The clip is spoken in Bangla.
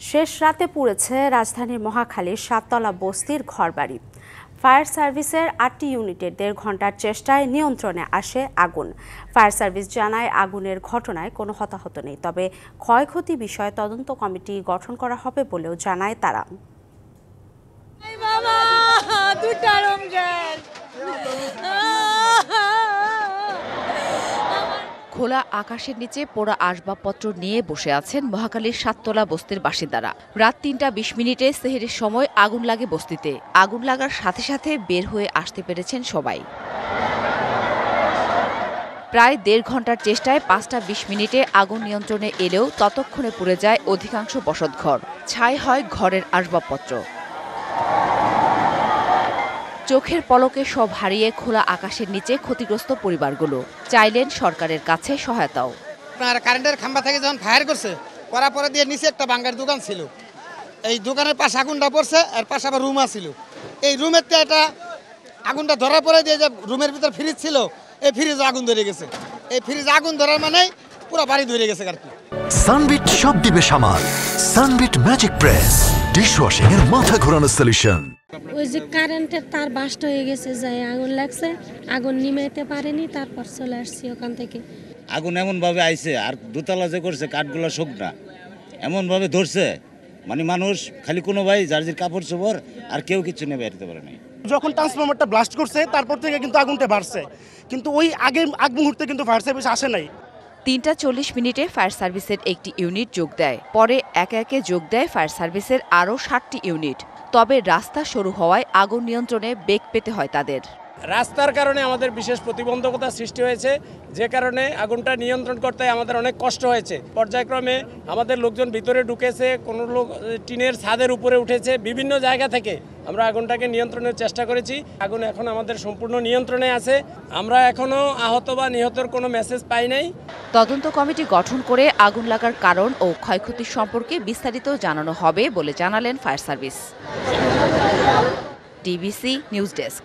শেষ রাতে পুড়েছে রাজধানীর মহাখালীর 7তলা বস্তির ঘরবাড়ি। ফায়ার সার্ভিসের 8টি ইউনিটের 1.5 ঘণ্টার চেষ্টায় নিয়ন্ত্রণে আসে আগুন। ফায়ার সার্ভিস জানায় আগুনের ঘটনায় কোনো হতাহত নেই, তবে ক্ষয়ক্ষতি বিষয়ে তদন্ত কমিটি গঠন করা হবে বলেও জানায় তারা। খোলা আকাশের নিচে পোড়া আসবাবপত্র নিয়ে বসে আছেন মহাখালীর 7তলা বস্তির বাসিন্দারা। রাত 3টা 20 মিনিটে সেহরির সময় আগুন লাগে বস্তিতে। আগুন লাগার সাথে সাথে বের হয়ে আসতে পেরেছেন সবাই। প্রায় 1.5 ঘণ্টার চেষ্টায় 5টা 20 মিনিটে আগুন নিয়ন্ত্রণে এলেও ততক্ষণে পুড়ে যায় অধিকাংশ বসতঘর। ছাই হয় ঘরের আসবাবপত্র। চোখের পলকে সব হারিয়ে খোলা আকাশের নিচে ক্ষতিগ্রস্ত পরিবারগুলো চাইলেন সরকারের কাছে সহায়তাও। আপনার কারেন্টের খাম্বা থেকে যখন ফায়ার করার পরে দিয়ে নিচে একটা বাঙ্গার দোকান ছিল, এই দোকানের পাশে আগুনটা পড়ছে, আর পাশে আবার রুম ছিল। এই রুমের একটা আগুনটা ধরার পরে দিয়ে যে রুমের ভিতর ফ্রিজ ছিল, এই ফ্রিজে আগুন ধরে গেছে। এই ফ্রিজে আগুন ধরার মানে পুরো বাড়ি ধরে গেছে আর কি। সানবিট সব দিবে সামাল। সানবিট ম্যাজিক প্রেস ডিশওয়াশিং এর মাথা ঘোরানো সলিউশন। ওই যে কারেন্টের তার বাস্ট হয়ে গেছে, যায় আগুন লাগছে, আগুন নিমাইতে পারেনি, তারপর চলে আসছি ওখান থেকে। আগুন এমন ভাবে আইছে, আর দোতলা যে করছে কাঠগুলো শুকনা এমন ভাবে ধরছে, মানে মানুষ খালি কোনো ভাই যার কাপড় চোপড় আর কেউ কিছু নিয়ে বেরোতে পারে নাই। যখন ট্রান্সফরমারটা ব্লাস্ট করছে তারপর থেকে কিন্তু আগুনটা বাড়ছে, কিন্তু ওই আগ মুহূর্তে কিন্তু ফায়ার সার্ভিস আসে নাই। 3টা 40 মিনিটে ফায়ার সার্ভিসের একটি ইউনিট যোগ দেয়। পরে একে একে যোগ দেয় ফায়ার সার্ভিসের আরও 60টি ইউনিট। তবে রাস্তা সরু হওয়ায় আগুন নিয়ন্ত্রণে বেগ পেতে হয় তাদের। রাস্তার কারণে আমাদের বিশেষ প্রতিবন্ধকতা সৃষ্টি হয়েছে, যে কারণে আগুনটা নিয়ন্ত্রণ করতে আমাদের অনেক কষ্ট হয়েছে। পর্যায়ক্রমে আমাদের লোকজন ভিতরে ঢুকেছে, কোনো লোক টিনের ছাদের উপরে উঠেছে। বিভিন্ন জায়গা থেকে আমরা আগুনটাকে নিয়ন্ত্রণের চেষ্টা করেছি। আগুন এখন আমাদের সম্পূর্ণ নিয়ন্ত্রণে আছে। আমরা এখনও আহত বা নিহতর কোনো মেসেজ পাই নাই। তদন্ত কমিটি গঠন করে আগুন লাগার কারণ ও ক্ষয়ক্ষতি সম্পর্কে বিস্তারিত জানানো হবে বলে জানালেন fire service. DBC news desk.